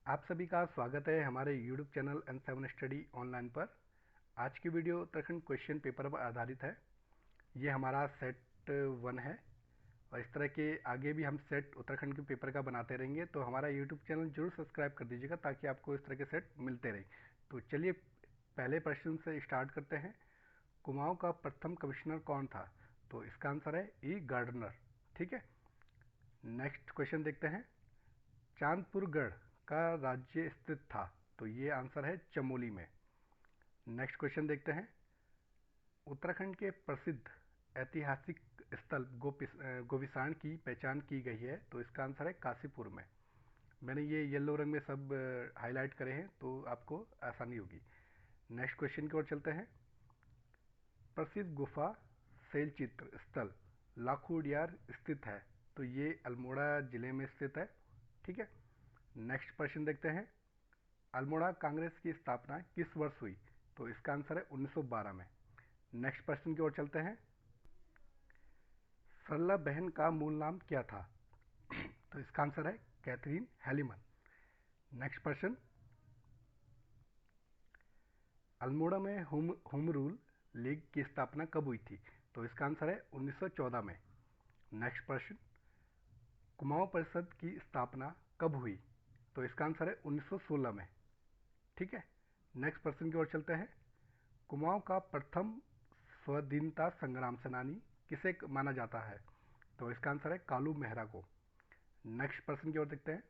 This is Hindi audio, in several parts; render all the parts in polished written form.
आप सभी का स्वागत है हमारे YouTube channel N7 study online पर। आज की वीडियो उत्तराखंड क्वेश्चन पेपर पर आधारित है। ये हमारा सेट 1 है और इस तरह के आगे भी हम सेट उत्तराखंड के पेपर का बनाते रहेंगे, तो हमारा YouTube चैनल जरूर सब्सक्राइब कर दीजिएगा ताकि आपको इस तरह के सेट मिलते रहें। तो चलिए पहले प्रश्न से स्टार्ट करते हैं। कुमाऊं का प्रथम कमिश्नर कौन था? तो इसका आंसर है ई गार्डनर। ठीक है, नेक्स्ट क्वेश्चन देखते हैं। चांदपुर गढ़ का राज्य स्थित था? तो ये आंसर है चमोली में। नेक्स्ट क्वेश्चन देखते हैं। उत्तराखंड के प्रसिद्ध ऐतिहासिक स्थल गोविसाण की पहचान की गई है, तो इसका आंसर है काशीपुर में। मैंने ये येलो रंग में सब हाईलाइट करे हैं तो आपको आसानी होगी। नेक्स्ट क्वेश्चन की ओर चलते हैं। प्रसिद्ध गुफा शैलचित्र स्थल लाखोडियार स्थित है, तो ये अल्मोड़ा जिले में स्थित है। ठीक है, नेक्स्ट प्रश्न देखते हैं। अल्मोड़ा कांग्रेस की स्थापना किस वर्ष हुई? तो इसका आंसर है 1912 में। नेक्स्ट प्रश्न की ओर चलते हैं। सरला बहन का मूल नाम क्या था? तो इसका आंसर है कैथरीन हेलीमन। नेक्स्ट प्रश्न। अल्मोड़ा में होम रूल लीग की स्थापना कब हुई थी? तो इसका आंसर है 1914 में। नेक्स्ट प्रश्न। कुमाऊं परिषद की स्थापना कब हुई? तो इसका आंसर है 1916 में। ठीक है, नेक्स्ट प्रश्न की ओर चलते हैं। कुमाऊं का प्रथम स्वाधीनता संग्राम सेनानी किसे माना जाता है? तो इसका आंसर है कालू मेहरा को। नेक्स्ट प्रश्न की ओर देखते हैं।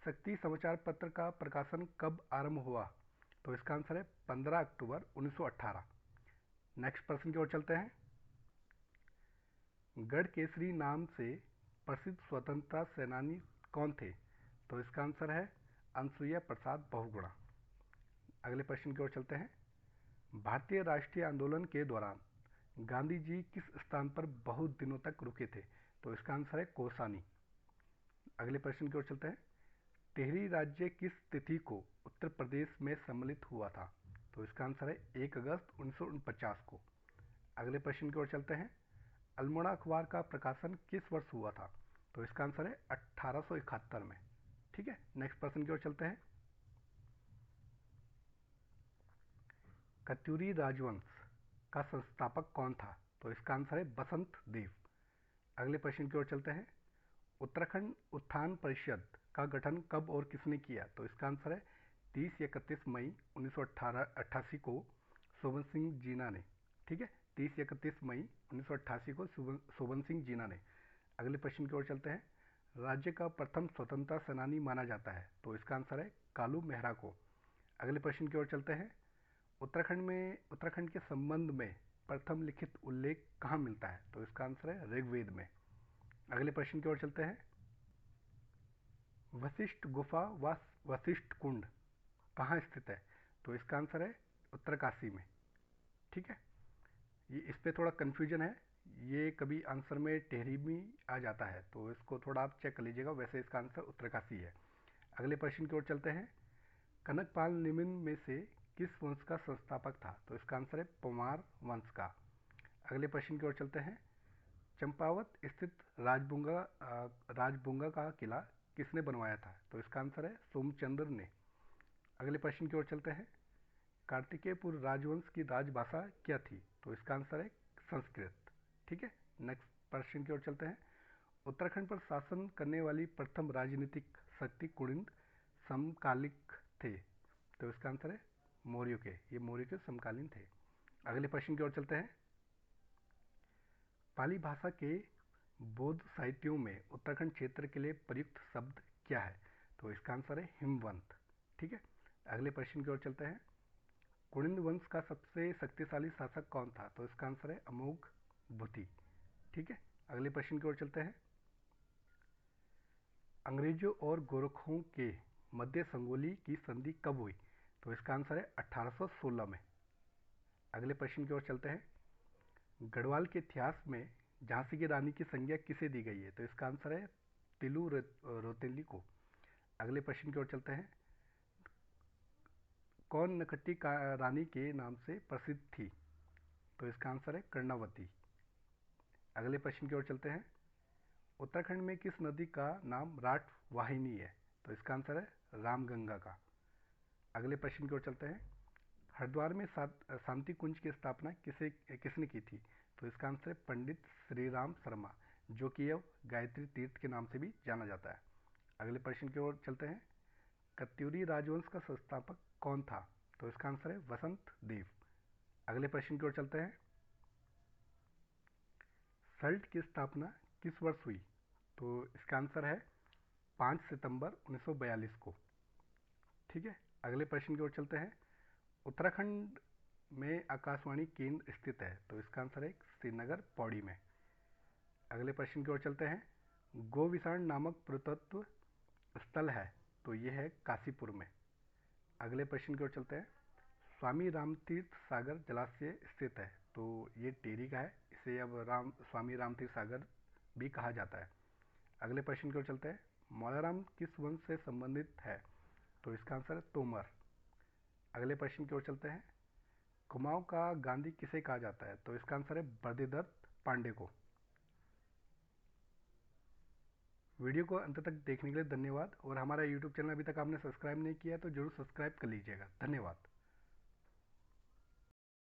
शक्ति समाचार पत्र का प्रकाशन कब आरंभ हुआ? तो इसका आंसर है 15 अक्टूबर 1918। नेक्स्ट प्रश्न की ओर चलते हैं। गढ़ केसरी नाम से प्रसिद्ध स्वतंत्रता सेनानी कौन थे? तो इसका आंसर है अनसुईया प्रसाद बहुगुणा। अगले प्रश्न की ओर चलते हैं। भारतीय राष्ट्रीय आंदोलन के दौरान गांधी जी किस स्थान पर बहुत दिनों तक रुके थे? तो इसका आंसर है कौसानी। अगले प्रश्न की ओर चलते हैं। टिहरी राज्य किस तिथि को उत्तर प्रदेश में सम्मिलित हुआ था? तो इसका आंसर है 1 अगस्त 1949 को। अगले प्रश्न की ओर चलते हैं। अल्मोड़ा अखबार का प्रकाशन किस वर्ष हुआ था? तो इसका आंसर है 1871 में। ठीक है, नेक्स्ट प्रश्न की ओर चलते हैं। कत्यूरी राजवंश का संस्थापक कौन था? तो इसका आंसर है बसंत देव। अगले प्रश्न की ओर चलते हैं। उत्तराखंड उत्थान परिषद का गठन कब और किसने किया? तो इसका आंसर है 30 या 31 मई 1988 को शोभन सिंह जीना ने। ठीक है, 30 या 31 मई 1988 को शोभन सिंह जीना ने। अगले प्रश्न की ओर चलते हैं। राज्य का प्रथम स्वतंत्रता सेनानी माना जाता है, तो इसका आंसर है कालू मेहरा को। अगले प्रश्न की ओर चलते हैं। उत्तराखंड के संबंध में प्रथम लिखित उल्लेख कहाँ मिलता है? तो इसका आंसर है ऋग्वेद में। अगले प्रश्न की ओर चलते हैं। वशिष्ठ गुफा व वशिष्ठ कुंड कहाँ स्थित है? तो इसका आंसर है उत्तरकाशी में। ठीक है, ये इस पे थोड़ा कन्फ्यूजन है, ये कभी आंसर में टेहरी में आ जाता है, तो इसको थोड़ा आप चेक कर लीजिएगा। वैसे इसका आंसर उत्तरकाशी है। अगले प्रश्न की ओर चलते हैं। कनकपाल निमिन में से किस वंश का संस्थापक था? तो इसका आंसर है परमार वंश का। अगले प्रश्न की ओर चलते हैं। चंपावत स्थित राजबुंगा का किला किसने बनवाया था? तो इसका आंसर है सोमचंद्र ने। अगले प्रश्न की ओर चलते हैं। कार्तिकेयपुर राजवंश की राजभाषा क्या थी? तो इसका आंसर है संस्कृत। ठीक है, नेक्स्ट प्रश्न की ओर चलते हैं। उत्तराखंड पर शासन करने वाली प्रथम राजनीतिक शक्ति कुणिद समकालिक थे, तो इसका आंसर है मौर्य के। ये मौर्य के समकालीन थे। अगले प्रश्न की ओर चलते हैं। पाली भाषा के बौद्ध साहित्यों में उत्तराखंड क्षेत्र के लिए प्रयुक्त शब्द क्या है? तो इसका आंसर है हिमवंत। ठीक है, अगले प्रश्न की ओर चलते हैं। कुणिद वंश का सबसे शक्तिशाली शासक कौन था? तो इसका आंसर है अमोघ भूति। ठीक है, अगले प्रश्न की ओर चलते हैं। अंग्रेजों और गोरखों के मध्य संगोली की संधि कब हुई? तो इसका आंसर है 1816 में। अगले प्रश्न की ओर चलते हैं। गढ़वाल के इतिहास में झांसी की रानी की संज्ञा किसे दी गई है? तो इसका आंसर है तिलू रोतेली को। अगले प्रश्न की ओर चलते हैं। कौन नखट्टी का रानी के नाम से प्रसिद्ध थी? तो इसका आंसर है कर्णावती। अगले प्रश्न की ओर चलते हैं। उत्तराखंड में किस नदी का नाम राठ वाहिनी है? तो इसका आंसर है रामगंगा का। अगले प्रश्न की ओर चलते हैं। हरिद्वार में शांति कुंज की स्थापना किसने की थी? तो इसका आंसर है पंडित श्री राम शर्मा, जो कि अब गायत्री तीर्थ के नाम से भी जाना जाता है। अगले प्रश्न की ओर चलते हैं। कत्यूरी राजवंश का संस्थापक कौन था? तो इसका आंसर है वसंत देव। अगले प्रश्न की ओर चलते हैं। सल्ट की स्थापना किस वर्ष हुई? तो इसका आंसर है 5 सितंबर 1942 को। ठीक है, अगले प्रश्न की ओर चलते हैं। उत्तराखंड में आकाशवाणी केंद्र स्थित है? तो इसका आंसर है श्रीनगर पौड़ी में। अगले प्रश्न की ओर चलते हैं। गोविषाण नामक पुरातत्व स्थल है? तो यह है काशीपुर में। अगले प्रश्न की ओर चलते हैं। स्वामी रामतीर्थ सागर जलाशय स्थित है? तो ये टेरी का है, इसे अब स्वामी रामतीर्थ सागर भी कहा जाता है। अगले प्रश्न की ओर चलते हैं। मौलाराम किस वंश से संबंधित है? तो इसका आंसर है तोमर। अगले प्रश्न की ओर चलते हैं। कुमाऊं का गांधी किसे कहा जाता है? तो इसका आंसर है बद्रीदत्त पांडे को। वीडियो को अंत तक देखने के लिए धन्यवाद, और हमारा यूट्यूब चैनल अभी तक आपने सब्सक्राइब नहीं किया तो जरूर सब्सक्राइब कर लीजिएगा। धन्यवाद।